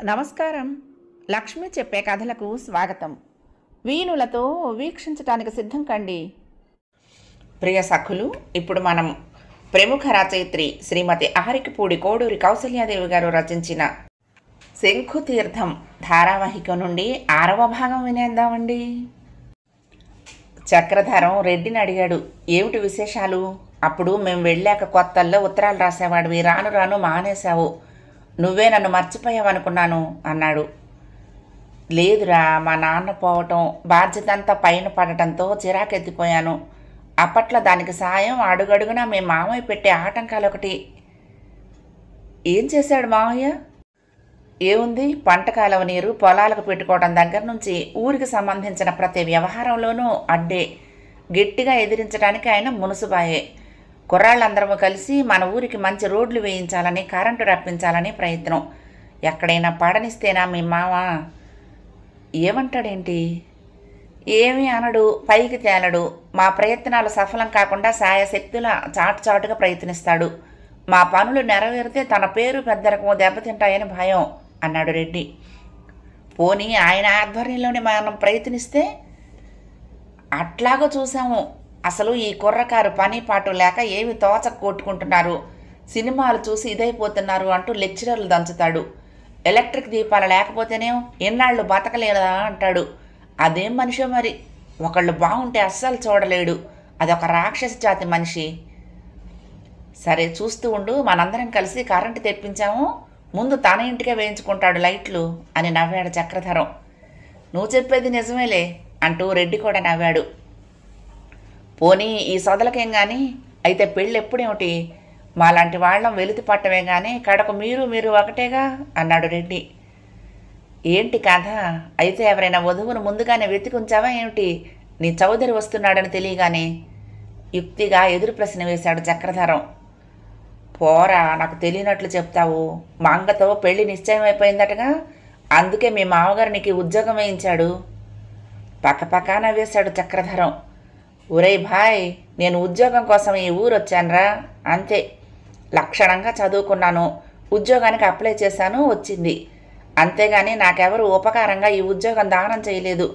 నమస్కారం. లక్ష్మి చెప్పే కథలకు స్వాగతం. వీణులతో వీక్షించటానికి సిద్ధం కండి. ప్రియ సఖులు, ఇప్పుడు మనం ప్రముఖ రచయిత్రి శ్రీమతి అహరికపూడి కోడూరి కౌసల్యాదేవి గారు రచించిన శంఖుతీర్థం ధారావాహిక నుండి 6వ భాగం వినేద్దామండి. చక్రధరం రెడ్డిని అడిగాడు, ఏమిటి విశేషాలు? అప్పుడు మేము వెళ్ళాక కొత్తల్లో ఉత్తరాలు రాసేవాడివి, రాను రాను మానేశావు, నువ్వే నన్ను మర్చిపోయావనుకున్నాను అన్నాడు. లేదురా, మా నాన్న పోవటం, బాధ్యత అంతా పైన పడటంతో చిరాకెత్తిపోయాను. అప్పట్లో దానికి సాయం అడుగడుగునా మీ మామయ్య పెట్టే ఆటంకాలు ఒకటి. ఏం చేశాడు మామయ్య? ఏముంది, పంట కాలువ నీరు పొలాలకు పెట్టుకోవడం దగ్గర నుంచి ఊరికి సంబంధించిన ప్రతి వ్యవహారంలోనూ అడ్డే. గట్టిగా ఎదిరించడానికి ఆయన మునుసుబాయే. కుర్రాళ్ళందరము కలిసి మన ఊరికి మంచి రోడ్లు వేయించాలని, కరెంటు రప్పించాలని ప్రయత్నం. ఎక్కడైనా పడనిస్తేనా మీ మామ? ఏమంటాడేంటి? ఏమీ అనడు, పైకి తేలడు. మా ప్రయత్నాలు సఫలం కాకుండా సాయశక్తుల చాటుగా ప్రయత్నిస్తాడు. మా పనులు నెరవేరితే తన పేరు పెద్దరకము దెబ్బతింటాయని భయం అన్నాడు రెడ్డి. పోనీ ఆయన ఆధ్వర్యంలోనే మనం ప్రయత్నిస్తే? అట్లాగో చూసాము. అసలు ఈ కుర్రకారు పని పాటు లేక ఏమి తోచక కొట్టుకుంటున్నారు, సినిమాలు చూసి ఇదైపోతున్నారు అంటూ లెక్చరర్లు దంచుతాడు. ఎలక్ట్రిక్ దీపాలు లేకపోతేనేం ఎన్నాళ్ళు బతకలేదా అంటాడు. అదేం మనిషో మరి, ఒకళ్ళు బాగుంటే అస్సలు చూడలేడు. అదొక రాక్షస జాతి మనిషి. సరే చూస్తూ ఉండు, మనందరం కలిసి కరెంటు తెప్పించాము, ముందు తన ఇంటికే వేయించుకుంటాడు లైట్లు అని నవ్వాడు చక్రధరం. నువ్వు చెప్పేది నిజమేలే అంటూ రెడ్డి కూడా నవ్వాడు. పోనీ ఈ సొదలకేం కానీ, అయితే పెళ్ళి ఎప్పుడేమిటి? మాలాంటి వాళ్ళం వెలితి పట్టమే కానీ కడకు మీరు ఒకటేగా అన్నాడు రెడ్డి. ఏంటి కథ? అయితే ఎవరైనా వధువును ముందుగానే వెతికి ఉంచావా ఏమిటి? నీ చౌదరి వస్తున్నాడని తెలియగానే యుక్తిగా ఎదురు ప్రశ్న వేశాడు చక్రధరం. పోరా, నాకు తెలియనట్లు చెప్తావు. మా అంగతో పెళ్లి నిశ్చయమైపోయిందటగా, అందుకే మీ మామగారు నీకు ఉద్యోగం వేయించాడు. పక్కపక్క నవ్వేశాడు చక్రధరం. ఒరేయ్ భాయ్, నేను ఉద్యోగం కోసం ఈ ఊరు వచ్చానురా, అంతే. లక్షణంగా చదువుకున్నాను, ఉద్యోగానికి అప్లై చేశాను, వచ్చింది. అంతేగాని నాకెవరు ఉపకారంగా ఈ ఉద్యోగం దానం చేయలేదు.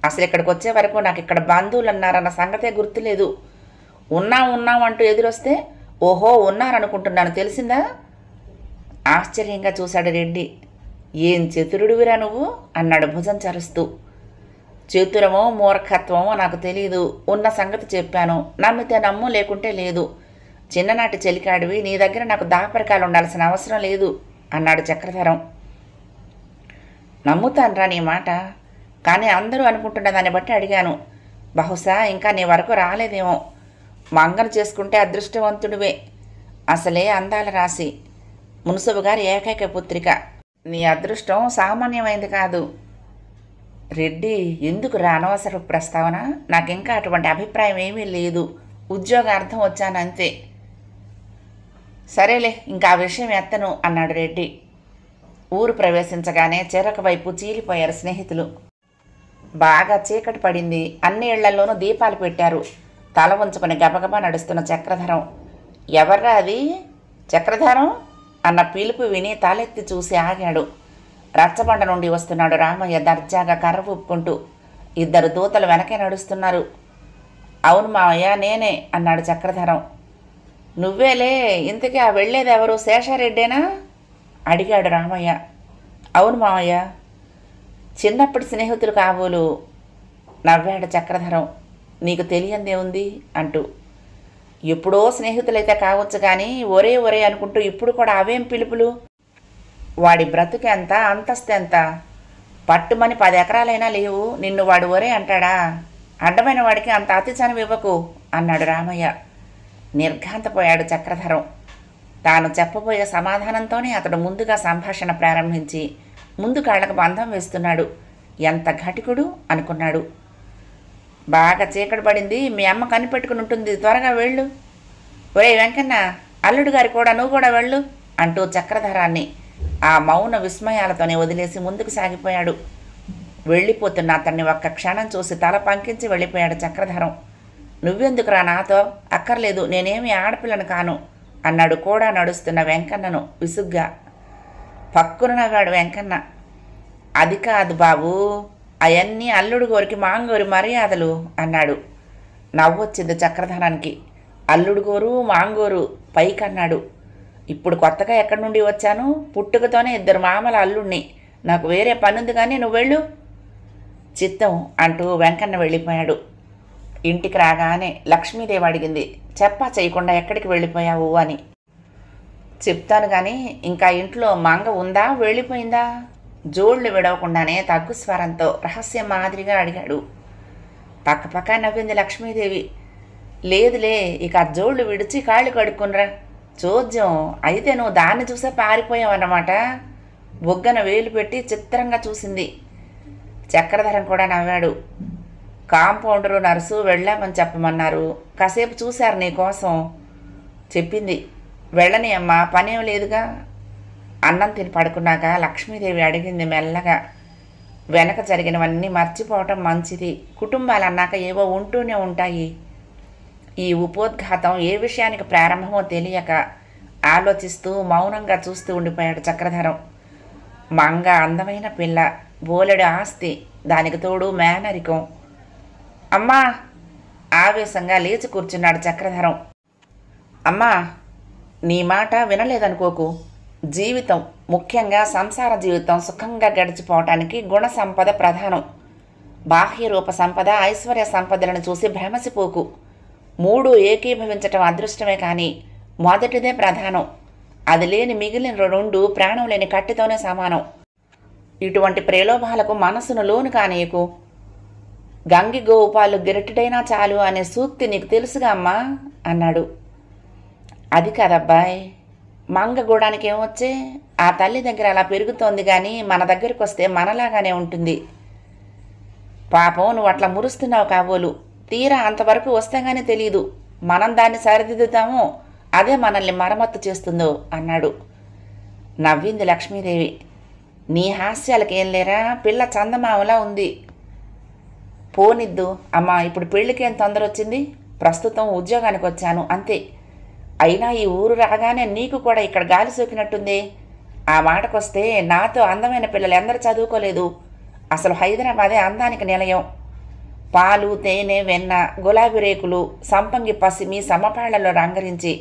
అసలు ఇక్కడికి వచ్చే వరకు నాకు ఇక్కడ బంధువులు ఉన్నారన్న సంగతే గుర్తులేదు. ఉన్నాం అంటూ ఎదురొస్తే ఓహో ఉన్నారనుకుంటున్నాను, తెలిసిందా? ఆశ్చర్యంగా చూశాడు రెడ్డి. ఏం చతురుడివిరా నువ్వు అన్నాడు భుజం చరుస్తూ. చతురమో మూర్ఖత్వమో నాకు తెలీదు, ఉన్న సంగతి చెప్పాను, నమ్మితే నమ్ము, లేకుంటే లేదు. చిన్ననాటి చెలికాడివి, నీ దగ్గర నాకు దాపరికాలు ఉండాల్సిన అవసరం లేదు అన్నాడు చక్రధరం. నమ్ముతానురా నీ మాట, కానీ అందరూ అనుకుంటున్న దాన్ని బట్టి అడిగాను. బహుశా ఇంకా నీ వరకు రాలేదేమో. మంగను చేసుకుంటే అదృష్టవంతుడివే. అసలే అందాల రాశి, మున్సబు గారి ఏకైక పుత్రిక. నీ అదృష్టం సామాన్యమైంది కాదు. రెడ్డి, ఎందుకు అనవసర ప్రస్తావన? నాకింకా అటువంటి అభిప్రాయం ఏమీ లేదు. ఉద్యోగార్థం వచ్చానంతే. సరేలే, ఇంకా ఆ విషయం ఎత్తను అన్నాడు రెడ్డి. ఊరు ప్రవేశించగానే చెరొక వైపు చీలిపోయారు స్నేహితులు. బాగా చీకటి పడింది. అన్ని ఇళ్లలోనూ దీపాలు పెట్టారు. తల ఉంచుకొని గబగబా నడుస్తున్న చక్రధరం. ఎవర్రా అది? చక్రధరం అన్న పిలుపు విని తలెత్తి చూసి ఆగాడు. రచ్చబండ నుండి వస్తున్నాడు రామయ్య దర్జాగా కర్ర ఊపుకుంటూ. 2 దూతలు వెనకే నడుస్తున్నారు. అవును మామయ్య, నేనే అన్నాడు చక్రధరం. నువ్వేలే, ఇంతకీ ఆ వెళ్ళేది ఎవరు? శేషారెడ్డేనా అడిగాడు రామయ్య. అవును మామయ్య. చిన్నప్పటి స్నేహితులు కాబోలు నవ్వాడు చక్రధరం. నీకు తెలియందే ఉంది అంటూ. ఎప్పుడో స్నేహితులైతే కావచ్చు కానీ ఒరే అనుకుంటూ ఇప్పుడు కూడా అవేం పిలుపులు? వాడి బ్రతుకు ఎంత, అంతస్తు ఎంత? పట్టుమని 10 ఎకరాలైనా లేవు, నిన్ను వాడు ఒరే అంటాడా? అడ్డమైన వాడికి అంత అతిచనం ఇవ్వకు అన్నాడు రామయ్య. నిర్ఘాంతపోయాడు చక్రధరం. తాను చెప్పబోయే సమాధానంతోనే అతడు ముందుగా సంభాషణ ప్రారంభించి ముందు కాళ్ళకు బంధం వేస్తున్నాడు. ఎంత ఘటికుడు అనుకున్నాడు. బాగా చీకటి పడింది, మీ అమ్మ కనిపెట్టుకుని ఉంటుంది, త్వరగా వెళ్ళు. ఒరే వెంకన్న, అల్లుడు గారి కూడా నువ్వు కూడా వెళ్ళు అంటూ చక్రధరాన్ని ఆ మౌన విస్మయాలతోనే వదిలేసి ముందుకు సాగిపోయాడు. వెళ్ళిపోతున్న అతన్ని ఒక్క క్షణం చూసి తల పంకించి వెళ్ళిపోయాడు చక్రధరం. నువ్వెందుకురా నాతో? అక్కర్లేదు, నేనేమి ఆడపిల్లను కాను అన్నాడు కూడా నడుస్తున్న వెంకన్నను విసుగ్గా. పక్కున నవ్వాడు వెంకన్న. అది కాదు బాబూ, అవన్నీ అల్లుడు గోరికి మాంగోరి మర్యాదలు అన్నాడు. నవ్వొచ్చింది చక్రధరానికి. అల్లుడు గోరు మాంగోరు పైకన్నాడు. ఇప్పుడు కొత్తగా ఎక్కడి నుండి వచ్చాను? పుట్టుకతోనే 2 మామల అల్లుడిని. నాకు వేరే పనుంది కానీ నువ్వు వెళ్ళు. చిత్తం అంటూ వెంకన్న వెళ్ళిపోయాడు. ఇంటికి రాగానే లక్ష్మీదేవి అడిగింది, చెప్పా చేయకుండా ఎక్కడికి వెళ్ళిపోయావు అని. చెప్తాను కానీ ఇంకా ఇంట్లో మంగ ఉందా వెళ్ళిపోయిందా? జోళ్ళు విడవకుండానే తగ్గు స్వరంతో రహస్యం మాదిరిగా అడిగాడు. పక్కపక్క నవ్వింది లక్ష్మీదేవి. లేదులే, ఇక జోళ్ళు విడిచి కాళ్ళు కడుక్కునరా. చోద్యం అయితే నువ్వు దాన్ని చూసే పారిపోయావన్నమాట. బొగ్గన వేలు పెట్టి చిత్రంగా చూసింది. చక్రధరం కూడా నవ్వాడు. కాంపౌండరు నర్సు వెళ్ళామని చెప్పమన్నారు. కాసేపు చూశారు నీ కోసం చెప్పింది. వెళ్ళని అమ్మా, పనేం లేదుగా. అన్నం తిని పడుకున్నాక లక్ష్మీదేవి అడిగింది మెల్లగా. వెనక జరిగినవన్నీ మర్చిపోవటం మంచిది. కుటుంబాలన్నాక ఏవో ఉంటూనే ఉంటాయి. ఈ ఉపోద్ఘాతం ఏ విషయానికి ప్రారంభమో తెలియక ఆలోచిస్తూ మౌనంగా చూస్తూ ఉండిపోయాడు చక్రధరం. మంగ అందమైన పిల్ల, బోలెడు ఆస్తి, దానికి తోడు మేనరికం. అమ్మా! ఆవేశంగా లేచి కూర్చున్నాడు చక్రధరం. అమ్మా, నీ మాట వినలేదనుకోకు. జీవితం, ముఖ్యంగా సంసార జీవితం సుఖంగా గడిచిపోవటానికి గుణ సంపద ప్రధానం. బాహ్య రూప సంపద, ఐశ్వర్య సంపదలను చూసి భ్రమసిపోకు. 3 ఏకీభవించటం అదృష్టమే కానీ మొదటిదే ప్రధానం. అది లేని మిగిలిన 2 ప్రాణం లేని కట్టితోనే సమానం. ఇటువంటి ప్రలోభాలకు మనసును లోను కానీయకు. గంగి గోపాలు గిరటిడైనా చాలు అనే సూక్తి నీకు తెలుసుగా అమ్మా అన్నాడు. అది కాదబ్బాయ్, మంగ గూడానికి ఏమొచ్చే? ఆ తల్లి దగ్గర అలా పెరుగుతోంది కానీ మన దగ్గరికి వస్తే మనలాగానే ఉంటుంది. పాపం నువ్వు అట్లా మురుస్తున్నావు కాబోలు. తీరా అంతవరకు వస్తే గానీ తెలీదు. మనం దాన్ని సరిదిద్దుతామో అదే మనల్ని మరమ్మత్తు చేస్తుందో అన్నాడు. నవ్వింది లక్ష్మీదేవి. నీ హాస్యాలకేం లేరా, పిల్ల చందమామలా ఉంది. పోనిద్దు అమ్మా, ఇప్పుడు పెళ్ళికేం తొందర వచ్చింది? ప్రస్తుతం ఉద్యోగానికి వచ్చాను అంతే. అయినా ఈ ఊరు రాగానే నీకు కూడా ఇక్కడ గాలి సోకినట్టుంది. ఆ మాటకొస్తే నాతో అందమైన పిల్లలు ఎందరు చదువుకోలేదు. అసలు హైదరాబాదే అందానికి నిలయం. పాలు, తేనె, వెన్న, గులాబీ రేకులు, సంపంగి పసిమి సమపాళ్లలో రంగరించి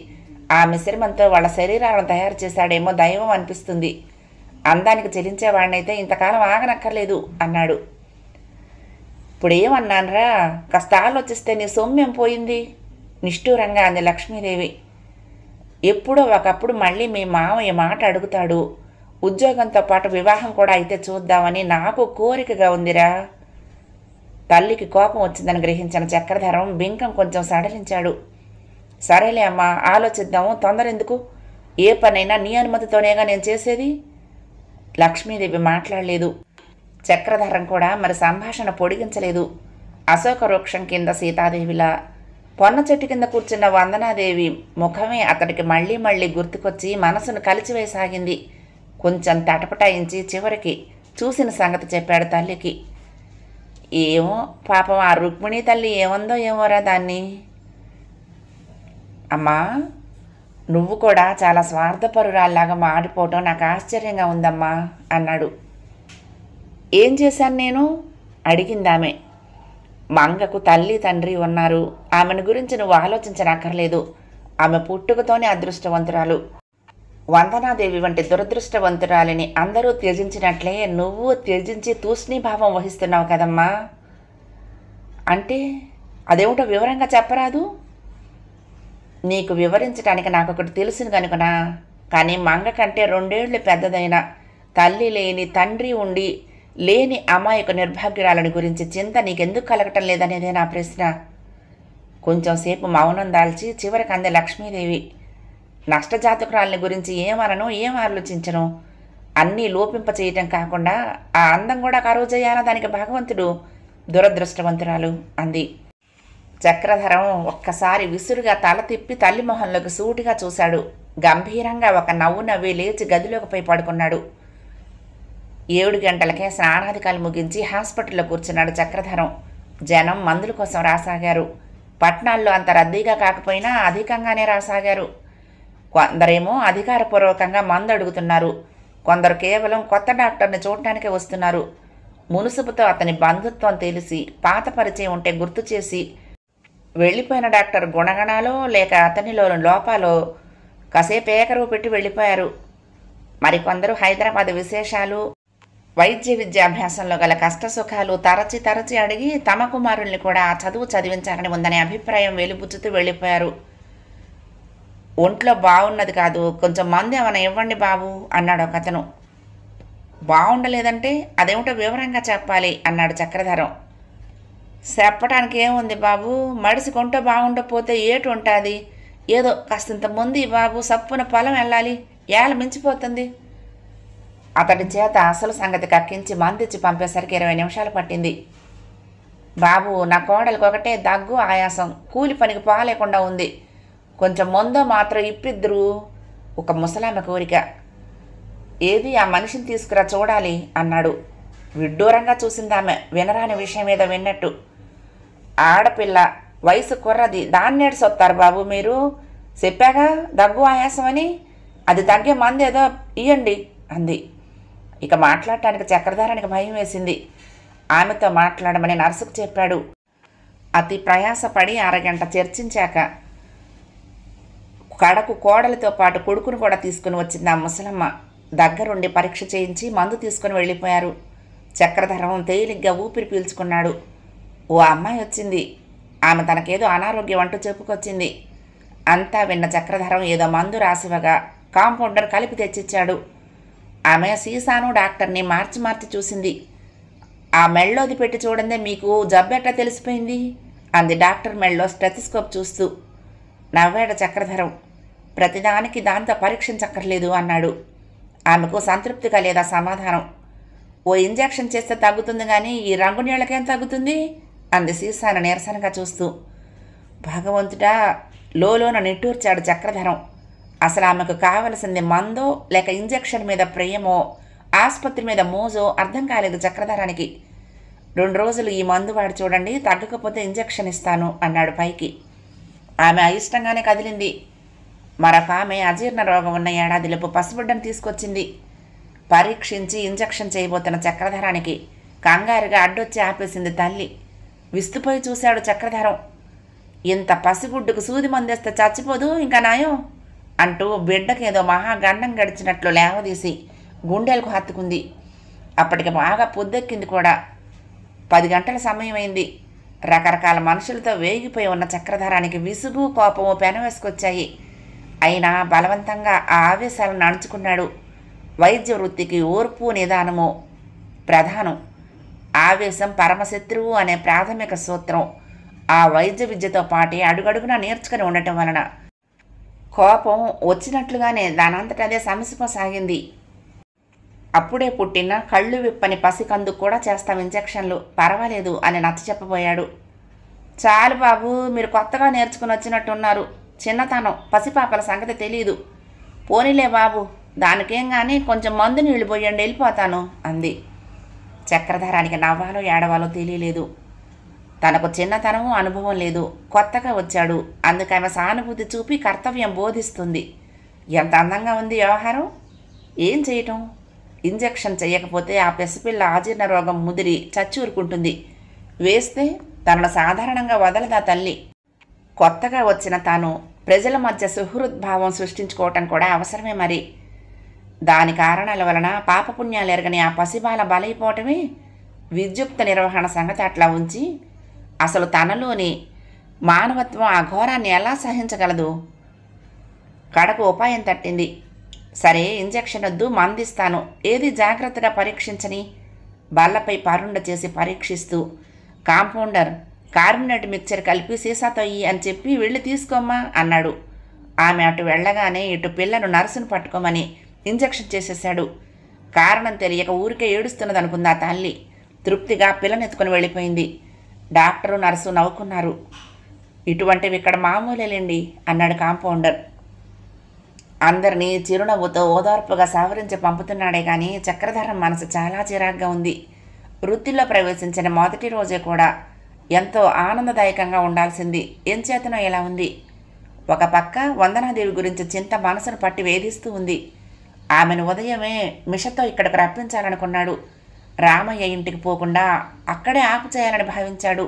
ఆ మిశ్రమంతో వాళ్ళ శరీరాలను తయారు చేశాడేమో దైవం అనిపిస్తుంది. అందానికి చెలించేవాడినైతే ఇంతకాలం ఆగనక్కర్లేదు అన్నాడు. ఇప్పుడేమన్నానరా, కాస్త ఆలోచిస్తే నీ సొమ్మేం పోయింది? నిష్ఠూరంగా అంది లక్ష్మీదేవి. ఎప్పుడో ఒకప్పుడు మళ్ళీ మీ మామయ్య మాట అడుగుతాడు. ఉద్యోగంతో పాటు వివాహం కూడా అయితే చూద్దామని నాకు కోరికగా ఉందిరా. తల్లికి కోపం వచ్చిందని గ్రహించిన చక్రధరం బింకం కొంచెం సడలించాడు. సరేలే అమ్మా, ఆలోచిద్దాము, తొందర ఎందుకు? ఏ పనైనా నీ అనుమతితోనేగా నేను చేసేది. లక్ష్మీదేవి మాట్లాడలేదు. చక్రధరం కూడా మరి సంభాషణ పొడిగించలేదు. అశోక వృక్షం కింద సీతాదేవిలా, పొన్న చెట్టు కింద కూర్చున్న వందనాదేవి ముఖమే అతడికి మళ్ళీ మళ్ళీ గుర్తుకొచ్చి మనసును కలిచివేసాగింది. కొంచెం తటపటాయించి చివరికి చూసిన సంగతి చెప్పాడు తల్లికి. ఏమో పాపం ఆ రుక్మిణీ తల్లి ఏమందో ఏమోరా దాన్ని. అమ్మా, నువ్వు కూడా చాలా స్వార్థపరురాల్లాగా మాడిపోవటం నాకు ఆశ్చర్యంగా ఉందమ్మా అన్నాడు. ఏం చేశాను నేను అడిగిందామె. మంగకు తల్లి తండ్రి ఉన్నారు. ఆమెను గురించి నువ్వు ఆలోచించనక్కర్లేదు. ఆమె పుట్టుకతోనే అదృష్టవంతురాలు. వందనాదేవి వంటి దురదృష్టవంతురాలిని అందరూ త్యజించినట్లే నువ్వు త్యజించి తూష్ణీభావం వహిస్తున్నావు కదమ్మా. అంటే అదేమిటో వివరంగా చెప్పరాదు? నీకు వివరించడానికి నాకు ఒకటి తెలుసును కనుకనా. కానీ మంగ కంటే 2 ఏళ్లు పెద్దదైన, తల్లి లేని, తండ్రి ఉండి లేని అమాయక నిర్భాగ్యురాలని గురించి చింత నీకెందుకు కలగటం లేదనేదే నా ప్రశ్న. కొంచెం సేపు మౌనం దాల్చి చివరికి అంది లక్ష్మీదేవి. నష్టజాతకురాలని గురించి ఏమనను, ఏం ఆలోచించను. అన్నీ లోపింప చేయటం కాకుండా ఆ అందం కూడా కరువు చేయాలా దానికి భగవంతుడు. దురదృష్టవంతురాలు అంది. చక్రధరం ఒక్కసారి విసురుగా తల తిప్పి తల్లి మొహంలోకి సూటిగా చూశాడు. గంభీరంగా ఒక నవ్వు నవ్వి లేచి గదిలోకి పోయి పడుకున్నాడు. 7 గంటలకే స్నానాధికాలు ముగించి హాస్పిటల్లో కూర్చున్నాడు చక్రధరం. జనం మందుల కోసం రాసాగారు. పట్నాల్లో అంత రద్దీగా కాకపోయినా అధికంగానే రాసాగారు. కొందరేమో అధికారపూర్వకంగా మందు అడుగుతున్నారు. కొందరు కేవలం కొత్త డాక్టర్ని చూడటానికే వస్తున్నారు. మునుసుపుతో అతని బంధుత్వం తెలిసి పాత పరిచయం ఉంటే గుర్తు చేసి వెళ్ళిపోయిన డాక్టర్ గుణగణాలో లేక అతనిలోని లోపాలో కాసేపు ఏకరువు పెట్టి వెళ్ళిపోయారు. మరికొందరు హైదరాబాద్ విశేషాలు, వైద్య విద్యాభ్యాసంలో గల కష్టసుఖాలు తరచి తరచి అడిగి తమ కుమారుల్ని కూడా చదువు చదివించాలని ఉందనే అభిప్రాయం వెలిబుచ్చుతూ వెళ్ళిపోయారు. ఒంట్లో బాగున్నది కాదు, కొంచెం మందు ఏమైనా ఇవ్వండి బాబు అన్నాడు ఒకతను. బాగుండలేదంటే అదేమిటో వివరంగా చెప్పాలి అన్నాడు చక్రధరం. చెప్పడానికి ఏముంది బాబు, మడిసి కొంట బాగుండకపోతే ఏటు ఉంటుంది, ఏదో కాస్తంత ముందు బాబు, సప్పున పొలం వెళ్ళాలి, ఏళ్ళ మించిపోతుంది. అతడి చేత అసలు సంగతి కక్కించి మందిచ్చి పంపేసరికి 20 నిమిషాలు పట్టింది. బాబు, నా కోడలికి ఒకటే దగ్గు ఆయాసం, కూలి పనికి పోలేకుండా ఉంది, కొంచెం ముందో మాత్రం ఇప్పిద్దరు, ఒక ముసలామె కోరిక. ఏది ఆ మనిషిని తీసుకురా చూడాలి అన్నాడు. విడ్డూరంగా చూసిందామె వినరాని విషయం మీద విన్నట్టు. ఆడపిల్ల, వయసు కుర్రది, దాన్నేడు సొత్తారు బాబు మీరు, చెప్పాగా దగ్గు ఆయాసం అని, అది తగ్గే మంది ఏదో ఇయ్యండి అంది. ఇక మాట్లాడటానికి చక్రధారానికి భయం వేసింది. ఆమెతో మాట్లాడమని నర్సుకు చెప్పాడు. అతి ప్రయాసపడి అరగంట చర్చించాక కడకు కోడలితో పాటు కొడుకును కూడా తీసుకుని వచ్చింది ఆ ముసలమ్మ. దగ్గరుండి పరీక్ష చేయించి మందు తీసుకుని వెళ్ళిపోయారు. చక్రధరం తేలిగ్గా ఊపిరి పీల్చుకున్నాడు. ఓ అమ్మాయి వచ్చింది. ఆమె తనకేదో అనారోగ్యం అంటూ చెప్పుకొచ్చింది. అంతా విన్న చక్రధరం ఏదో మందు రాసివగా కాంపౌండర్ కలిపి తెచ్చిచ్చాడు. ఆమె సీసాను డాక్టర్ని మార్చి మార్చి చూసింది. ఆ మెళ్ళోది పెట్టి చూడందే మీకు జబ్బెట్లా తెలిసిపోయింది అంది డాక్టర్ మెళ్ళో స్టెథిస్కోప్ చూస్తూ. నవ్వాడు చక్రధరం. ప్రతిదానికి దాంతో పరీక్షించక్కర్లేదు అన్నాడు. ఆమెకు సంతృప్తిగా లేదా సమాధానం. ఓ ఇంజెక్షన్ చేస్తే తగ్గుతుంది కానీ ఈ రంగు నీళ్ళకేం తగ్గుతుంది అంది సీసాను నీరసనగా చూస్తూ. భగవంతుడా, లోలోన నిట్టూర్చాడు చక్రధరం. అసలు ఆమెకు కావలసింది మందో లేక ఇంజెక్షన్ మీద ప్రేమో ఆసుపత్రి మీద మోజో అర్థం కాలేదు చక్రధరానికి. 2 రోజులు ఈ మందు వాడి చూడండి, తగ్గకపోతే ఇంజెక్షన్ ఇస్తాను అన్నాడు పైకి. ఆమె అయిష్టంగానే కదిలింది. మరొక ఆమె అజీర్ణ రోగం ఉన్న ఏడాదిలోపు పసిబిడ్డను తీసుకొచ్చింది. పరీక్షించి ఇంజెక్షన్ చేయబోతున్న చక్రధరానికి కంగారుగా అడ్డొచ్చి ఆపేసింది తల్లి. విస్తుపోయి చూశాడు చక్రధరం. ఇంత పసిగుడ్డుకు సూది మందేస్తే చచ్చిపోదు ఇంకా నాయం అంటూ బిడ్డకేదో మహాగండం గడిచినట్లు లేవదీసి గుండెలకు హత్తుకుంది. అప్పటికి బాగా పొద్దెక్కింది కూడా. 10 గంటల సమయమైంది. రకరకాల మనుషులతో వేగిపోయి ఉన్న చక్రధరానికి విసుగు కోపము పెనవేసుకొచ్చాయి. అయినా బలవంతంగా ఆ ఆవేశాలను అణుచుకున్నాడు. వైద్య వృత్తికి ఓర్పు నిదానము ప్రధానం. ఆవేశం పరమశత్రువు అనే ప్రాథమిక సూత్రం ఆ వైద్య విద్యతో పాటే అడుగడుగునా నేర్చుకుని ఉండటం వలన కోపం వచ్చినట్లుగానే దానంతటదే సమసిపోసాగింది. అప్పుడే పుట్టిన కళ్ళు విప్పని పసికందుకు కూడా చేస్తాం ఇంజెక్షన్లు, పర్వాలేదు అని నచ్చ చెప్పబోయాడు. చాలు బాబు, మీరు కొత్తగా నేర్చుకుని వచ్చినట్టున్నారు, చిన్నతనం, పసిపాపల సంగతి తెలీదు. పోనీలే బాబు, దానికేం కానీ కొంచెం మందు నీళ్లు పోయండి, వెళ్ళిపోతాను అంది. చక్రధరానికి నవ్వాలో ఏడవాలో తెలియలేదు. తనకు చిన్నతనము అనుభవం లేదు, కొత్తగా వచ్చాడు. అందుకని సానుభూతి చూపి కర్తవ్యం బోధిస్తుంది. ఎంత అందంగా ఉంది వ్యవహారం. ఏం చేయటం? ఇంజెక్షన్ చేయకపోతే ఆ పసిపిల్ల ఆజీర్ణ రోగం ముదిరి చచ్చూరుకుంటుంది. వేస్తే తనను సాధారణంగా వదలదా తల్లి. కొత్తగా వచ్చిన తాను ప్రజల మధ్య సుహృద్భావం సృష్టించుకోవటం కూడా అవసరమే మరి. దాని కారణాల వలన పాపపుణ్యాలు ఎరగని ఆ పసిబాల బలైపోవటమే. విద్యుక్త నిర్వహణ సంగతి అట్లా ఉంచి అసలు తనలోని మానవత్వం ఆ ఘోరాన్ని ఎలా సహించగలదు? కడకు ఉపాయం తట్టింది. సరే, ఇంజెక్షన్ వద్దు, మందిస్తాను, ఏది జాగ్రత్తగా పరీక్షించని బల్లపై పరుండ చేసి పరీక్షిస్తూ, కాంపౌండర్ కార్బోనేట్ మిక్చర్ కలిపి సీసాతో ఇయ్యి అని చెప్పి వెళ్ళి తీసుకోమ్మా అన్నాడు. ఆమె అటు వెళ్ళగానే ఇటు పిల్లను నర్సును పట్టుకోమని ఇంజెక్షన్ చేసేశాడు. కారణం తెలియక ఊరికే ఏడుస్తున్నదనుకుంది ఆ తల్లి. తృప్తిగా పిల్లనెత్తుకుని వెళ్ళిపోయింది. డాక్టరు నర్సు నవ్వుకున్నారు. ఇటువంటివి ఇక్కడ మామూలేలేండి అన్నాడు కాంపౌండర్. అందరినీ చిరునవ్వుతో ఓదార్పుగా సవరించి పంపుతున్నాడే కానీ చక్రధరం మనసు చాలా చిరాగ్గా ఉంది. వృత్తిలో ప్రవేశించిన మొదటి రోజే కూడా ఎంతో ఆనందదాయకంగా ఉండాల్సింది ఎంచేతనో ఇలా ఉంది. ఒక పక్క వందనాదేవి గురించి చింత మనసును పట్టి వేధిస్తూ ఉంది. ఆమెను ఉదయమే మిషతో ఇక్కడికి రప్పించాలనుకున్నాడు. రామయ్య ఇంటికి పోకుండా అక్కడే ఆపు చేయాలని భావించాడు.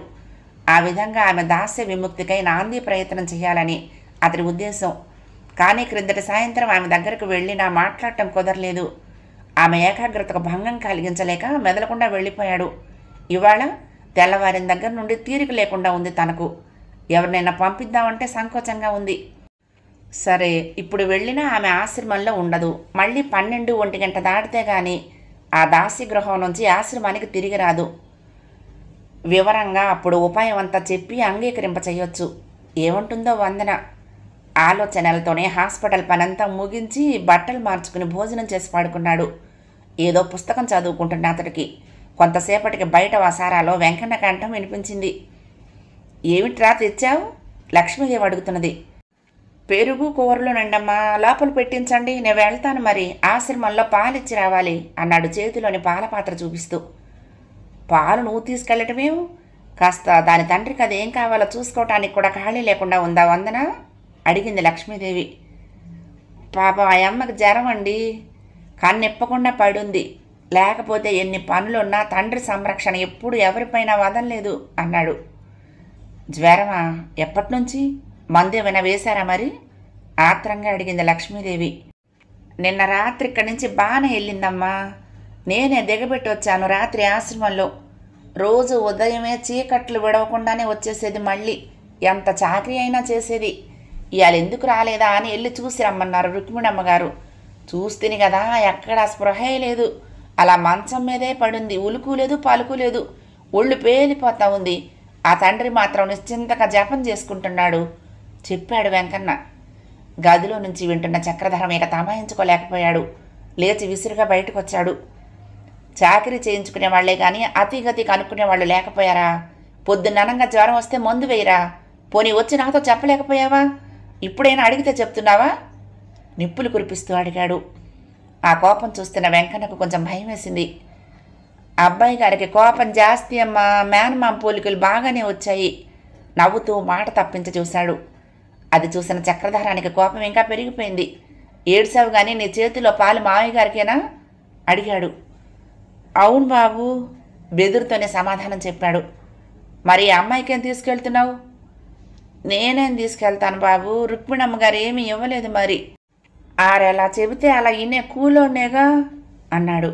ఆ విధంగా ఆమె దాస్య విముక్తికై నాంది ప్రయత్నం చేయాలని అతని ఉద్దేశం. కానీ క్రిందటి సాయంత్రం ఆమె దగ్గరకు వెళ్ళినా మాట్లాడటం కుదరలేదు. ఆమె ఏకాగ్రతకు భంగం కలిగించలేక మెదలకుండా వెళ్ళిపోయాడు. ఇవాళ తెల్లవారిన దగ్గర నుండి తీరిక లేకుండా ఉంది తనకు. ఎవరినైనా పంపిద్దామంటే సంకోచంగా ఉంది. సరే, ఇప్పుడు వెళ్ళినా ఆమె ఆశ్రమంలో ఉండదు. మళ్ళీ 12-1 గంట దాటితే గాని ఆ దాసి గృహం నుంచి ఆశ్రమానికి తిరిగి రాదు. వివరంగా అప్పుడు ఉపాయం అంతా చెప్పి అంగీకరింప చేయొచ్చు. ఏముంటుందో వందన. ఆలోచనలతోనే హాస్పిటల్ పనంతా ముగించి బట్టలు మార్చుకుని భోజనం చేసి పడుకున్నాడు. ఏదో పుస్తకం చదువుకుంటున్న అతడికి కొంతసేపటికి బయట వసారాలో వెంకన్న కంఠం వినిపించింది. ఏమిట్రా తెచ్చావు? లక్ష్మీదేవి అడుగుతున్నది. పెరుగు కూరలు నండమ్మా, లోపల పెట్టించండి, నేను వెళ్తాను. మరి ఆశ్రమంలో పాలిచ్చి రావాలి అన్నాడు చేతిలోని పాల పాత్ర చూపిస్తూ. పాలు నువ్వు తీసుకెళ్ళటమేం? కాస్త దాని తండ్రికి అదేం కావాలో చూసుకోవటానికి కూడా ఖాళీ లేకుండా ఉందా వందన? అడిగింది లక్ష్మీదేవి. పాప ఆ అమ్మకి జ్వరం అండి, కన్నెప్పకుండా పడుంది. లేకపోతే ఎన్ని పనులున్నా తండ్రి సంరక్షణ ఎప్పుడు ఎవరిపైనా వదలలేదు అన్నాడు. జ్వరమా? ఎప్పటినుంచి? మందేమైనా వేశారా మరి? ఆత్రంగా అడిగింది లక్ష్మీదేవి. నిన్న రాత్రి ఇక్కడి నుంచి బాగానే వెళ్ళిందమ్మా. నేనే దిగబెట్టి వచ్చాను రాత్రి ఆశ్రమంలో. రోజు ఉదయమే చీకట్లు విడవకుండానే వచ్చేసేది. మళ్ళీ ఎంత చాకరీ అయినా చేసేది. ఇవాళ ఎందుకు రాలేదా అని వెళ్ళి చూసి రమ్మన్నారు రుక్మిణమ్మగారు. చూస్తేని కదా ఎక్కడా స్పృహే లేదు. అలా మంచం మీదే పడింది. ఉలుకు లేదు, పలుకు లేదు. ఒళ్ళు పేలిపోతా ఉంది. ఆ తండ్రి మాత్రం నిశ్చింతగా జపం చేసుకుంటున్నాడు చెప్పాడు వెంకన్న. గదిలో నుంచి వింటున్న చక్రధరం ఇక తమాయించుకోలేకపోయాడు. లేచి విసురుగా బయటకు వచ్చాడు. చాకరీ చేయించుకునే వాళ్లే కానీ అతిగతి కనుక్కునే వాళ్ళు లేకపోయారా? పొద్దున్ననంగా జ్వరం వస్తే మందు వేయరా? పోనీ వచ్చి నాతో చెప్పలేకపోయావా? ఇప్పుడైనా అడిగితే చెప్తున్నావా? నిప్పులు కురిపిస్తూ అడిగాడు. ఆ కోపం చూస్తున్న వెంకన్నకు కొంచెం భయం వేసింది. అబ్బాయి గారికి కోపం జాస్తి అమ్మా. మేనమామ పోలికలు బాగానే వచ్చాయి. నవ్వుతూ మాట తప్పించి చూశాడు. అది చూసిన చక్రధారానికి కోపం ఇంకా పెరిగిపోయింది. ఏడ్చావు కానీ నీ చేతిలో పాలు మావయ్య గారికేనా అడిగాడు. అవును బాబు, బెదురుతోనే సమాధానం చెప్పాడు. మరి అమ్మాయికేం తీసుకెళ్తున్నావు? నేనేం తీసుకెళ్తాను బాబు, రుక్మిణమ్మ గారు ఏమీ ఇవ్వలేదు. మరి ఆరెలా చెబితే అలా ఇనే కూలోనేగా అన్నాడు.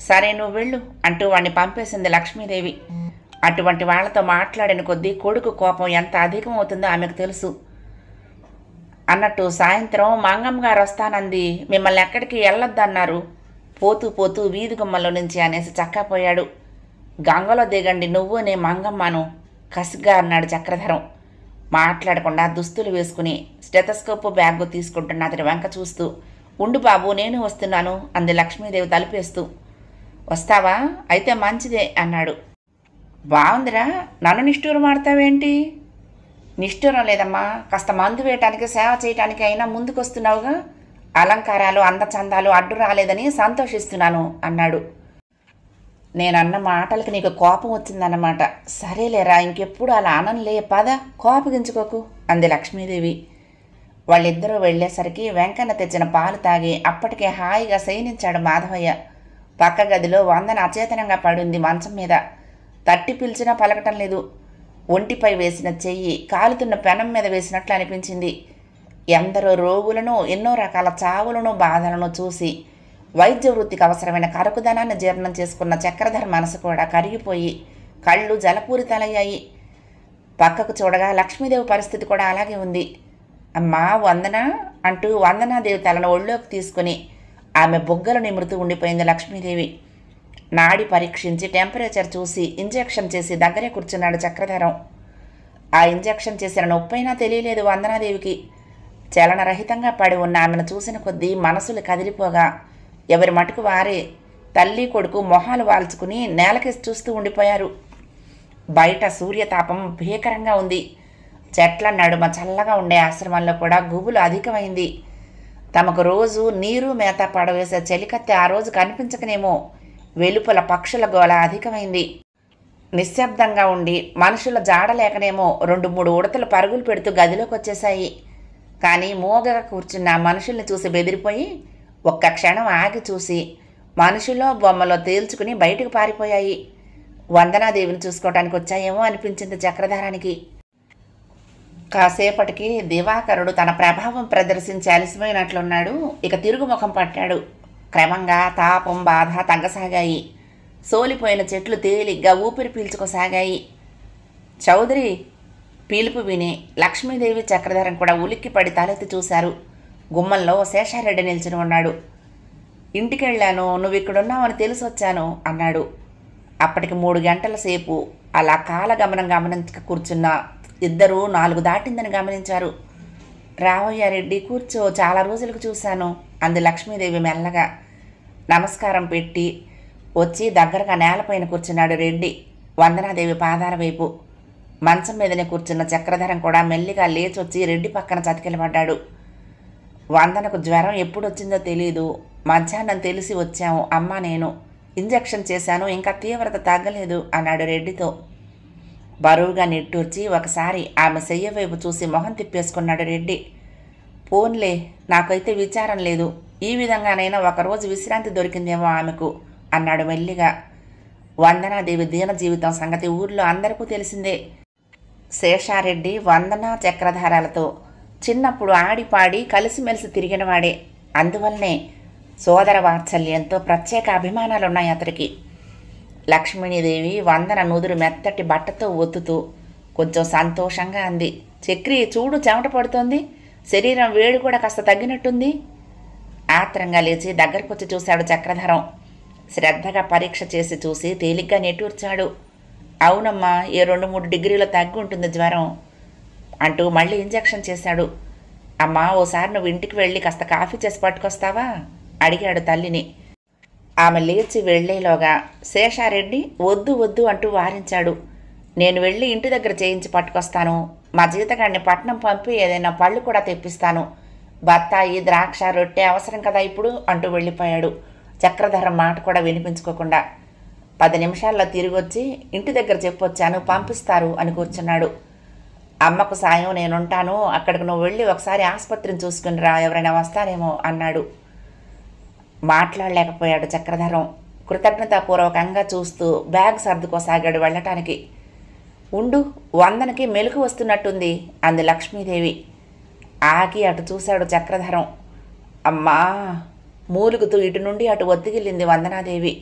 సరే నువ్వు వెళ్ళు అంటూ వాణ్ణి పంపేసింది లక్ష్మీదేవి. అటువంటి వాళ్లతో మాట్లాడిన కొద్దీ కొడుకు కోపం ఎంత అధికమవుతుందో ఆమెకు తెలుసు. అన్నట్టు సాయంత్రం మంగమ్మ గారు వస్తానంది. మిమ్మల్ని ఎక్కడికి వెళ్ళొద్దన్నారు. పోతూ పోతూ వీధి గుమ్మలో నుంచి అనేసి చక్కపోయాడు. గంగలో దిగండి నువ్వు నే మంగమ్మను కసిగా అన్నాడు చక్రధరం. మాట్లాడకుండా దుస్తులు వేసుకుని స్టెథోస్కోప్ బ్యాగు తీసుకుంటున్న అతని వెంక చూస్తూ, ఉండు బాబు నేను వస్తున్నాను అంది లక్ష్మీదేవి తలుపేస్తూ. వస్తావా? అయితే మంచిదే అన్నాడు. బాగుందిరా, నన్ను నిష్ఠూరం ఆడతావేంటి? నిష్ఠూరం లేదమ్మా, కాస్త మందు వేయటానికి సేవ చేయటానికి అయినా ముందుకొస్తున్నావుగా. అలంకారాలు అందచందాలు అడ్డు రాలేదని సంతోషిస్తున్నాను అన్నాడు. నేనన్న మాటలకు నీకు కోపం వచ్చిందన్నమాట. సరేలేరా, ఇంకెప్పుడు అలా అనలే, పద కోపగించుకోకు అంది లక్ష్మీదేవి. వాళ్ళిద్దరూ వెళ్లేసరికి వెంకన్న తెచ్చిన పాలు తాగి అప్పటికే హాయిగా శయనించాడు మాధవయ్య. పక్క గదిలో వందన అచేతనంగా పడింది మంచం మీద. తట్టి పిలిచినా పలకటం లేదు. ఒంటిపై వేసిన చెయ్యి కాలుతున్న పెనం మీద వేసినట్లు అనిపించింది. ఎందరో రోగులను, ఎన్నో రకాల చావులను, బాధలను చూసి వైద్య వృత్తికి అవసరమైన కరుకుదనాన్ని జీర్ణం చేసుకున్న చక్రధర్ మనసు కూడా కరిగిపోయి కళ్ళు జలపూరితలయ్యాయి. పక్కకు చూడగా లక్ష్మీదేవి పరిస్థితి కూడా అలాగే ఉంది. అమ్మా వందన అంటూ వందనాదేవి తలను ఒళ్ళోకి తీసుకుని ఆమె బొగ్గలు నిమురుతూ ఉండిపోయింది లక్ష్మీదేవి. నాడి పరీక్షించి టెంపరేచర్ చూసి ఇంజెక్షన్ చేసి దగ్గరే కూర్చున్నాడు చక్రధరం. ఆ ఇంజెక్షన్ చేసిన నొప్పైనా తెలియలేదు వందనాదేవికి. చలనరహితంగా పడి ఉన్న ఆమెను చూసిన కొద్దీ మనసులు కదిలిపోగా ఎవరి మటుకు వారే తల్లి కొడుకు మొహాలు వాల్చుకుని నేలకేసి చూస్తూ ఉండిపోయారు. బయట సూర్యతాపం భీకరంగా ఉంది. చెట్ల నడుమ చల్లగా ఉండే ఆశ్రమంలో కూడా గుబులు అధికమైంది. తమకు రోజు నీరు మేత పడవేసే చెలికత్తె ఆ రోజు కనిపించకనేమో. వెలుపల పక్షుల గోల అధికమైంది. నిశ్శబ్దంగా ఉండి మనుషుల జాడలేకనేమో 2-3 ఉడతలు పరుగులు పెడుతూ గదిలోకి వచ్చేశాయి. కానీ మోగగా కూర్చున్న మనుషుల్ని చూసి బెదిరిపోయి ఒక్క క్షణం ఆగి చూసి మనుషులో బొమ్మలో తేల్చుకుని బయటకు పారిపోయాయి. వందనాదేవిని చూసుకోవటానికి వచ్చాయేమో అనిపించింది చక్రధారానికి. కాసేపటికి దివాకరుడు తన ప్రభావం ప్రదర్శించి అలసిపోయినట్లున్నాడు. ఇక తిరుగుముఖం పట్టాడు. క్రమంగా తాపం బాధ తగ్గసాగాయి. సోలిపోయిన చెట్లు తేలిగ్గా ఊపిరి పీల్చుకోసాగాయి. చౌదరి పిలుపు విని లక్ష్మీదేవి చక్రధరం కూడా ఉలిక్కిపడి తలెత్తి చూశారు. గుమ్మంలో శేషారెడ్డి నిల్చుని ఉన్నాడు. ఇంటికెళ్ళాను, నువ్వు ఇక్కడున్నావని తెలిసి వచ్చాను అన్నాడు. అప్పటికి 3 గంటల సేపు అలా కాలగమనం గమనించక కూర్చున్న ఇద్దరూ 4 దాటిందని గమనించారు. రావయ్య రెడ్డి, కూర్చో, చాలా రోజులకు చూశాను అంది లక్ష్మీదేవి మెల్లగా. నమస్కారం పెట్టి వచ్చి దగ్గరగా నేలపైన కూర్చున్నాడు రెడ్డి, వందనాదేవి పాదాల వైపు. మంచం మీదనే కూర్చున్న చక్రధరం కూడా మెల్లిగా లేచొచ్చి రెడ్డి పక్కన చతికిలబడ్డాడు. వందనకు జ్వరం ఎప్పుడొచ్చిందో తెలీదు, మధ్యాహ్నం తెలిసి వచ్చాము అమ్మ నేను. ఇంజెక్షన్ చేశాను, ఇంకా తీవ్రత తగ్గలేదు అన్నాడు రెడ్డితో. బరువుగా నిట్టూర్చి ఒకసారి ఆమె శయ్య వైపు చూసి మొహం తిప్పేసుకున్నాడు రెడ్డి. పోన్లే, నాకైతే విచారం లేదు, ఈ విధంగానైనా ఒకరోజు విశ్రాంతి దొరికిందేమో ఆమెకు అన్నాడు మెల్లిగా. వందనాదేవి దీన జీవితం సంగతి ఊర్లో అందరికీ తెలిసిందే. శేషారెడ్డి వందన చక్రధారాలతో చిన్నప్పుడు ఆడిపాడి కలిసిమెలిసి తిరిగినవాడే. అందువల్లనే సోదర వాత్సల్యంతో ప్రత్యేక అభిమానాలున్నాయి అతడికి. లక్ష్మీదేవి వందన నుదురు మెత్తటి బట్టతో ఒత్తుతూ కొంచెం సంతోషంగా అంది. చక్రి చూడు, చెమట పడుతోంది, శరీరం వేడి కూడా కాస్త తగ్గినట్టుంది. ఆత్రంగా లేచి దగ్గరకొచ్చి చూశాడు చక్రధరం. శ్రద్ధగా పరీక్ష చేసి చూసి తేలిగ్గా నెట్టూర్చాడు. అవునమ్మా, ఏ 2-3 డిగ్రీల తగ్గి ఉంటుంది జ్వరం అంటూ మళ్ళీ ఇంజెక్షన్ చేశాడు. అమ్మా, ఓసారి నువ్వు ఇంటికి వెళ్ళి కాస్త కాఫీ చేసి పట్టుకొస్తావా అడిగాడు తల్లిని. ఆమె లేచి వెళ్లేలోగా శేషారెడ్డి వద్దు వద్దు అంటూ వారించాడు. నేను వెళ్ళి ఇంటి దగ్గర చేయించి పట్టుకొస్తాను, మా జీతగాడిని పట్నం పంపి ఏదైనా పళ్ళు కూడా తెప్పిస్తాను, బత్తాయి ద్రాక్ష రొట్టె అవసరం కదా ఇప్పుడు అంటూ వెళ్ళిపోయాడు. చక్రధరం మాట కూడా వినిపించుకోకుండా 10 నిమిషాల్లో తిరిగొచ్చి ఇంటి దగ్గర చెప్పొచ్చాను, పంపిస్తారు అని కూర్చున్నాడు. అమ్మకు సాయం నేనుంటాను, అక్కడికి నువ్వు వెళ్ళి ఒకసారి ఆసుపత్రిని చూసుకుని రా, ఎవరైనా వస్తారేమో అన్నాడు. మాట్లాడలేకపోయాడు చక్రధరం. కృతజ్ఞతాపూర్వకంగా చూస్తూ బ్యాగ్ సర్దుకోసాగాడు వెళ్ళటానికి. ఉండు, వందనకి మెలకు వస్తున్నట్టుంది అంది లక్ష్మీదేవి. ఆగి అటు చూశాడు చక్రధరం. అమ్మా, మూలుగుతూ ఇటు నుండి అటు ఒత్తిగిల్లింది వందనాదేవి.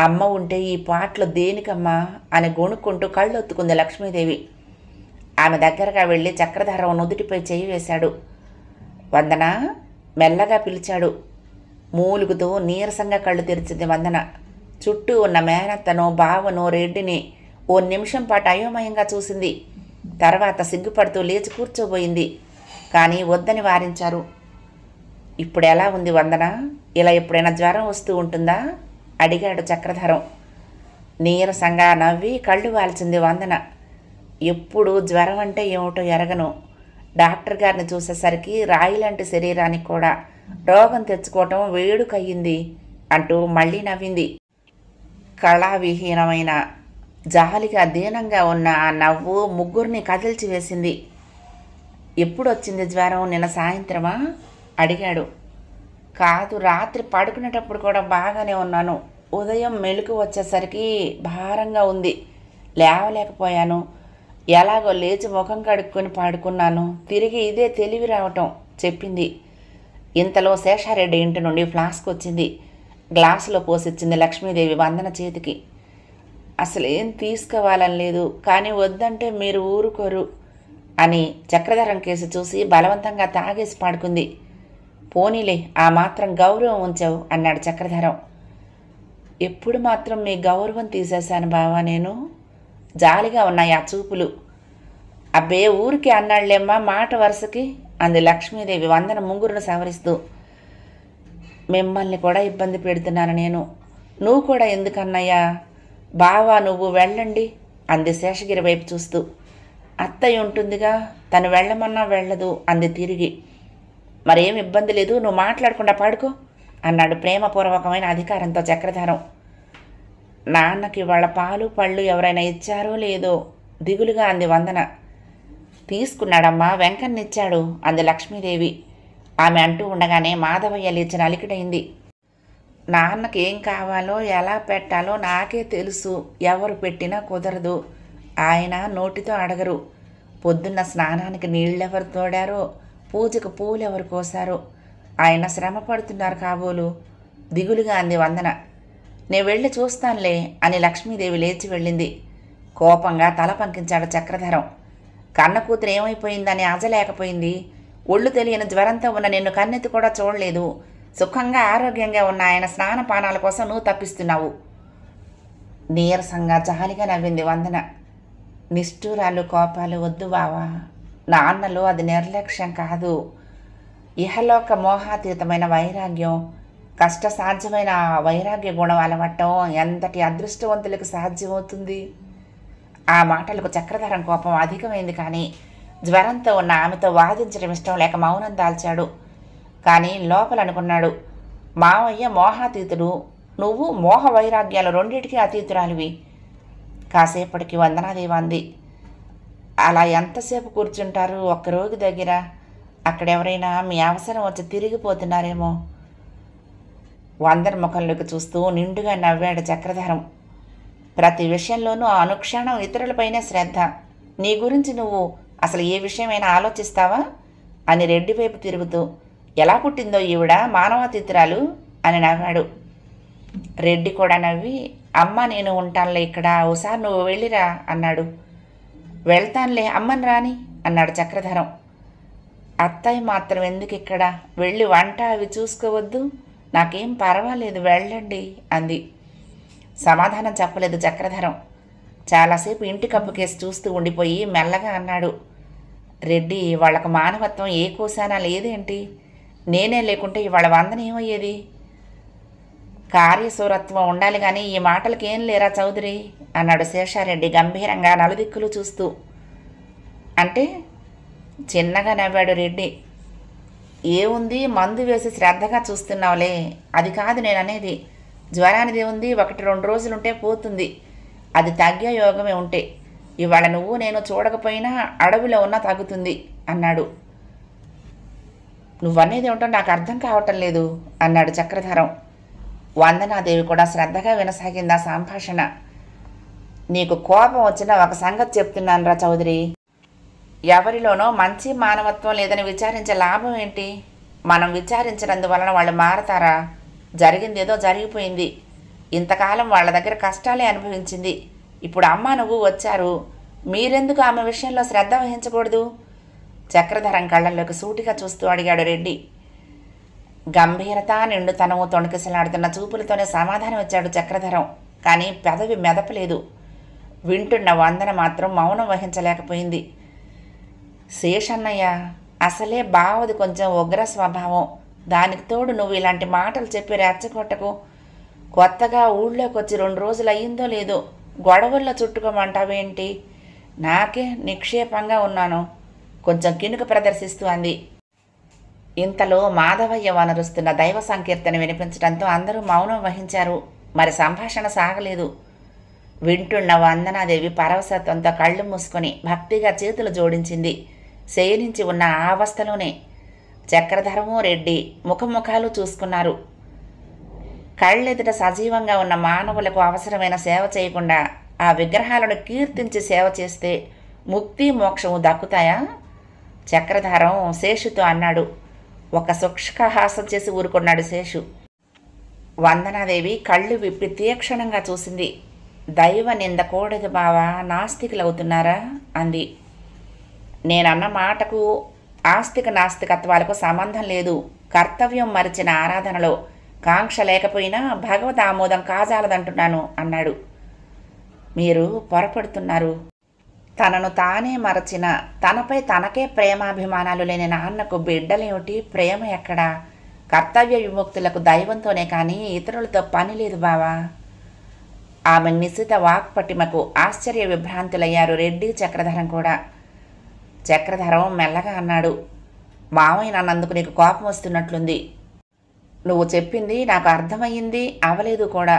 అమ్మ ఉంటే ఈ పాటలు దేనికమ్మా అని గొణుక్కుంటూ కళ్ళొత్తుకుంది లక్ష్మీదేవి. ఆమె దగ్గరగా వెళ్ళి చక్రధరం నుదుటిపై చేయి వేశాడు. వందన మెల్లగా పిలిచాడు. మూలుగుతూ నీరసంగా కళ్ళు తెరిచింది వందన. చుట్టూ ఉన్న మేనత్తను బావను రెడ్డిని 1 నిమిషం పాటు అయోమయంగా చూసింది. తర్వాత సిగ్గుపడుతూ లేచి కూర్చోబోయింది. కానీ వద్దని వారించారు. ఇప్పుడు ఎలా ఉంది వందన? ఇలా ఎప్పుడైనా జ్వరం వస్తూ ఉంటుందా అడిగాడు చక్రధరం. నీరసంగా నవ్వి కళ్ళు వాల్చింది వందన. ఎప్పుడు జ్వరం అంటే ఏమిటో ఎరగను, డాక్టర్ గారిని చూసేసరికి రాయిలాంటి శరీరానికి కూడా రోగం తెచ్చుకోవటం వేడుకయ్యింది అంటూ మళ్ళీ నవ్వింది. కళావిహీనమైన జాలిగా దీనంగా ఉన్న ఆ నవ్వు ముగ్గురిని కదిల్చి వేసింది. ఎప్పుడొచ్చింది జ్వరం? నిన్న సాయంత్రమా అడిగాడు. కాదు, రాత్రి పడుకునేటప్పుడు కూడా బాగానే ఉన్నాను, ఉదయం మెలకు వచ్చేసరికి భారంగా ఉంది, లేవలేకపోయాను, ఎలాగో లేచి ముఖం కడుక్కొని పడుకున్నాను, తిరిగి ఇదే తెలివి రావటం చెప్పింది. ఇంతలో శేషారెడ్డి ఇంటి నుండి ఫ్లాస్క్ వచ్చింది. గ్లాసులో పోసిచ్చింది లక్ష్మీదేవి వందన చేతికి. అసలేం తీసుకోవాలని లేదు, కానీ వద్దంటే మీరు ఊరుకోరు అని చక్రధరం కేసి చూసి బలవంతంగా తాగేసి పడుకుంది. పోనీలే, ఆ మాత్రం గౌరవం ఉంచావు అన్నాడు చక్రధరం. ఎప్పుడు మాత్రం మీ గౌరవం తీసేశాను బావా నేను? జాలిగా ఉన్నాయి ఆ చూపులు. అబ్బే, ఊరికి అన్నాళ్లేమ్మా, మాట వరుసకి అంది లక్ష్మీదేవి వందన ముంగురును సవరిస్తూ. మిమ్మల్ని కూడా ఇబ్బంది పెడుతున్నాను నేను, నువ్వు కూడా ఎందుకన్నయ్యా? బావా నువ్వు వెళ్ళండి అంది శేషగిరి వైపు చూస్తూ. అత్తయ్య ఉంటుందిగా, తను వెళ్ళమన్నా వెళ్ళదు అంది తిరిగి. మరేం ఇబ్బంది లేదు, నువ్వు మాట్లాడకుండా పడుకో అన్నాడు ప్రేమపూర్వకమైన అధికారంతో చక్రధరం. నాన్నకి వాళ్ళ పాలు పళ్ళు ఎవరైనా ఇచ్చారో లేదో దిగులుగా అంది వందన. తీసుకున్నాడమ్మా, వెంకన్నిచ్చాడు అంది లక్ష్మీదేవి. ఆమె అంటూ ఉండగానే మాధవయ్య లేచిన అలికిడైంది. నాన్నకి ఏం కావాలో ఎలా పెట్టాలో నాకే తెలుసు. ఎవరు పెట్టినా కుదరదు. ఆయన నోటితో అడగరు. పొద్దున్న స్నానానికి నీళ్ళెవరు తోడారో, పూజకు పూలెవరు కోసారో, ఆయన శ్రమ పడుతున్నారు కాబోలు దిగులుగా అంది వందన. నేను వెళ్ళి చూస్తానులే అని లక్ష్మీదేవి లేచి వెళ్ళింది. కోపంగా తల పంకించాడు చక్రధరం. కన్న కూతురు ఏమైపోయిందని ఆజలేకపోయింది. ఒళ్ళు తెలియని జ్వరంతో ఉన్న నిన్ను కన్నెత్తి కూడా చూడలేదు. సుఖంగా ఆరోగ్యంగా ఉన్న ఆయన స్నానపానాల కోసం నువ్వు తప్పిస్తున్నావు. నీరసంగా జాలిగా నవ్వింది వందన. నిష్ఠూరాలు కోపాలు వద్దు బావా. నాన్నలో అది నిర్లక్ష్యం కాదు, ఇహలోక మోహాతీతమైన వైరాగ్యం. కష్టసాధ్యమైన వైరాగ్య గుణం అలవటం ఎంతటి అదృష్టవంతులకు సాధ్యమవుతుంది. ఆ మాటలకు చక్రధరం కోపం అధికమైంది. కానీ జ్వరంతో ఉన్న ఆమెతో వాదించడం ఇష్టం లేక మౌనం దాల్చాడు. కానీ లోపల అనుకున్నాడు, మావయ్య మోహాతీతుడు, నువ్వు మోహ వైరాగ్యాలు రెండింటికి అతీతురాలివి. కాసేపటికి వందనాదేవి అంది. అలా ఎంతసేపు కూర్చుంటారు ఒక్క రోగి దగ్గర? అక్కడెవరైనా మీ అవసరం వచ్చి తిరిగిపోతున్నారేమో. వందన ముఖంలోకి చూస్తూ నిండుగా నవ్వాడు చక్రధరం. ప్రతి విషయంలోనూ అనుక్షణం ఇతరులపైనే శ్రద్ధ. నీ గురించి నువ్వు అసలు ఏ విషయమైనా ఆలోచిస్తావా అని రెడ్డి వైపు తిరుగుతూ, ఎలా పుట్టిందో ఈవిడ మానవాతీతురాలు అని నవ్వాడు. రెడ్డి కూడా నవ్వి, అమ్మ నేను ఉంటానులే ఇక్కడ, ఓసారి నువ్వు వెళ్ళిరా అన్నాడు. వెళ్తానులే అమ్మని రాని అన్నాడు చక్రధరం. అత్తయ్య మాత్రం ఎందుకు ఇక్కడ? వెళ్ళి వంట అవి చూసుకోవద్దు? నాకేం పర్వాలేదు వెళ్ళండి అంది. సమాధానం చెప్పలేదు చక్రధరం. చాలాసేపు ఇంటి కప్పు కేసి చూస్తూ ఉండిపోయి మెల్లగా అన్నాడు, రెడ్డి వాళ్ళకు మానవత్వం ఏ కోసానా లేదేంటి? నేనే లేకుంటే ఇవాళ వందన ఏమయ్యేది? కార్యశూరత్వం ఉండాలి కానీ ఈ మాటలకి ఏం లేరా చౌదరి అన్నాడు శేషారెడ్డి గంభీరంగా నలుదిక్కులు చూస్తూ. అంటే? చిన్నగా నవ్వాడు రెడ్డి. ఏముంది, మందు వేసి శ్రద్ధగా చూస్తున్నావులే, అది కాదు నేను అనేది. జ్వరానిది ఉంది, 1-2 రోజులుంటే పోతుంది. అది తగ్గే యోగమే ఉంటే. ఇవాళ నువ్వు నేను చూడకపోయినా అడవిలో ఉన్నా తగ్గుతుంది అన్నాడు. నువ్వనేది ఏమిటో నాకు అర్థం కావటం లేదు అన్నాడు చక్రధరం. వందనాదేవి కూడా శ్రద్ధగా వినసాగింది ఆ సంభాషణ. నీకు కోపం వచ్చినా ఒక సంగతి చెప్తున్నాను రా చౌదరి. ఎవరిలోనో మంచి మానవత్వం లేదని విచారించే లాభం ఏంటి? మనం విచారించినందువలన వాళ్ళు మారతారా? జరిగిందేదో జరిగిపోయింది. ఇంతకాలం వాళ్ళ దగ్గర కష్టాలే అనుభవించింది. ఇప్పుడు అమ్మ నువ్వు వచ్చారు, మీరెందుకు ఆమె విషయంలో శ్రద్ధ వహించకూడదు? చక్రధరం కళ్ళల్లోకి సూటిగా చూస్తూ అడిగాడు రెడ్డి. గంభీరత నిండుతనము తొణికిసలాడుతున్న చూపులతోనే సమాధానం ఇచ్చాడు చక్రధరం. కానీ పెదవి మెదపలేదు. వింటున్న వందన మాత్రం మౌనం వహించలేకపోయింది. శేషన్నయ్య అసలే బావది కొంచెం ఉగ్ర స్వభావం. దానికి తోడు నువ్వు ఇలాంటి మాటలు చెప్పి రెచ్చగొట్టకు. కొత్తగా ఊళ్ళోకి వచ్చి 2 రోజులు అయ్యిందో లేదో గొడవల్లో చుట్టుకోమంటావేంటి? నాకే నిక్షేపంగా ఉన్నాను కొంచెం కినుక ప్రదర్శిస్తూ అంది. ఇంతలో మాధవయ్య వనరుస్తున్న దైవ సంకీర్తన వినిపించడంతో అందరూ మౌనం వహించారు. మరి సంభాషణ సాగలేదు. వింటున్న వందనాదేవి పరవశత్వంతో కళ్ళు మూసుకొని భక్తిగా చేతులు జోడించింది. శయనించి ఉన్న ఆ అవస్థలోనే చక్రధరము రెడ్డి ముఖముఖాలు చూసుకున్నారు. కళ్ళెదుట సజీవంగా ఉన్న మానవులకు అవసరమైన సేవ చేయకుండా ఆ విగ్రహాలను కీర్తించి సేవ చేస్తే ముక్తి మోక్షము దక్కుతాయా? చక్రధరం శేషుతో అన్నాడు. ఒక శుష్కహాసం చేసి ఊరుకున్నాడు శేషు. వందనాదేవి కళ్ళు విప్పి తీక్షణంగా చూసింది. దైవ నిందకూడదు బావా, నాస్తికులవుతున్నారా అంది. నేనన్న మాటకు ఆస్తిక నాస్తికత్వాలకు సంబంధం లేదు. కర్తవ్యం మరిచిన ఆరాధనలో కాంక్ష లేకపోయినా భగవద్ ఆమోదం కాజాలదంటున్నాను అన్నాడు. మీరు పొరపడుతున్నారు. తనను తానే మరచిన, తనపై తనకే ప్రేమాభిమానాలు లేని నాన్నకు బిడ్డలేమిటి, ప్రేమ ఎక్కడా? కర్తవ్య విముక్తులకు దైవంతోనే కానీ ఇతరులతో పని లేదు బావా. ఆమె నిశిత వాక్పటిమకు ఆశ్చర్య విభ్రాంతులయ్యారు రెడ్డి, చక్రధరం కూడా. చక్రధరం మెల్లగా అన్నాడు, మావయ్య నన్నందుకు నీకు కోపం వస్తున్నట్లుంది. నువ్వు చెప్పింది నాకు అర్థమయ్యింది, అవలేదు కూడా.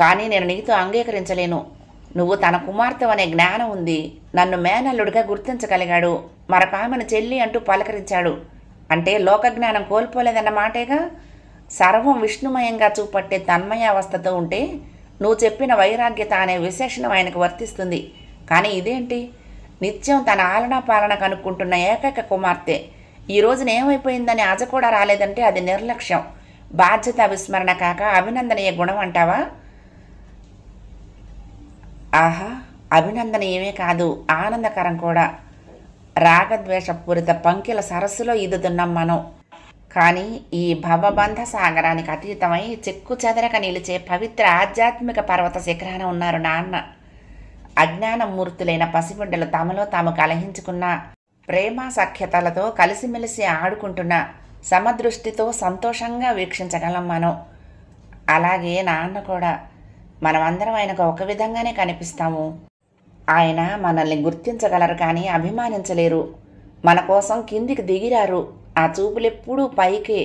కానీ నేను నీతో అంగీకరించలేను. నువ్వు తన కుమార్తె అనే జ్ఞానం ఉంది. నన్ను మేనల్లుడిగా గుర్తించగలిగాడు. మరొక ఆమెను చెల్లి అంటూ పలకరించాడు. అంటే లోకజ్ఞానం కోల్పోలేదన్న మాటేగా. సర్వం విష్ణుమయంగా చూపట్టే తన్మయ అవస్థతో ఉంటే నువ్వు చెప్పిన వైరాగ్యత అనే విశేషణం ఆయనకు వర్తిస్తుంది. కానీ ఇదేంటి, నిత్యం తన ఆలనా పాలన కనుక్కుంటున్న ఏకైక కుమార్తె ఈ రోజున ఏమైపోయిందని అజ కూడా రాలేదంటే అది నిర్లక్ష్యం, బాధ్యత విస్మరణ కాక అభినందనీయ గుణం అంటావా? ఆహా, అభినందనీయమే కాదు, ఆనందకరం కూడా. రాగద్వేషపూరిత పంకిల సరస్సులో ఈదుతున్నాం మనం. కానీ ఈ భవబంధ సాగరానికి అతీతమై చెక్కు చెదరక నిలిచే పవిత్ర ఆధ్యాత్మిక పర్వత శిఖరాన ఉన్నారు నాన్న. అజ్ఞానమూర్తులైన పసిబిడ్డలు తమలో తాము కలహించుకున్న, ప్రేమ సఖ్యతలతో కలిసిమెలిసి ఆడుకుంటున్న, సమదృష్టితో సంతోషంగా వీక్షించగలం మనం. అలాగే నాన్న కూడా. మనమందరం ఆయనకు ఒక విధంగానే కనిపిస్తాము. ఆయన మనల్ని గుర్తించగలరు కానీ అభిమానించలేరు. మన కోసం కిందికి దిగిరారు. ఆ చూపులెప్పుడూ పైకే.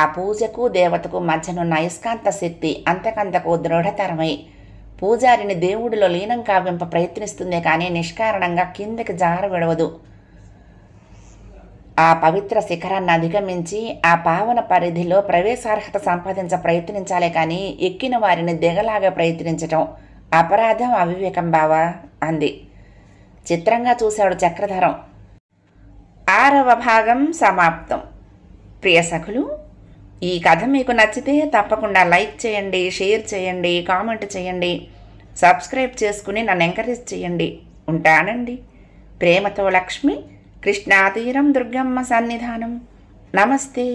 ఆ పూజకు దేవతకు మధ్యనున్న అయస్కాంత శక్తి అంతకంతకు దృఢతరమై పూజారిని దేవుడిలో లీనం కావింప ప్రయత్నిస్తుందే కానీ నిష్కారణంగా కిందకి జారవిడవదు. ఆ పవిత్ర శిఖరాన్ని అధిగమించి ఆ పావన పరిధిలో ప్రవేశార్హత సంపాదించ ప్రయత్నించాలే కానీ ఎక్కిన వారిని దిగలాగా ప్రయత్నించటం అపరాధం, అవివేకం బావా అంది. చిత్రంగా చూశాడు చక్రధరం. 6వ భాగం సమాప్తం. ప్రియ సఖులు, ఈ కథ మీకు నచ్చితే తప్పకుండా లైక్ చేయండి, షేర్ చేయండి, కామెంట్ చేయండి, సబ్స్క్రైబ్ చేసుకుని నన్ను ఎంకరేజ్ చేయండి. ఉంటానండి. ప్రేమతో లక్ష్మి, కృష్ణాతీరం దుర్గమ్మ సన్నిధానం. నమస్తే.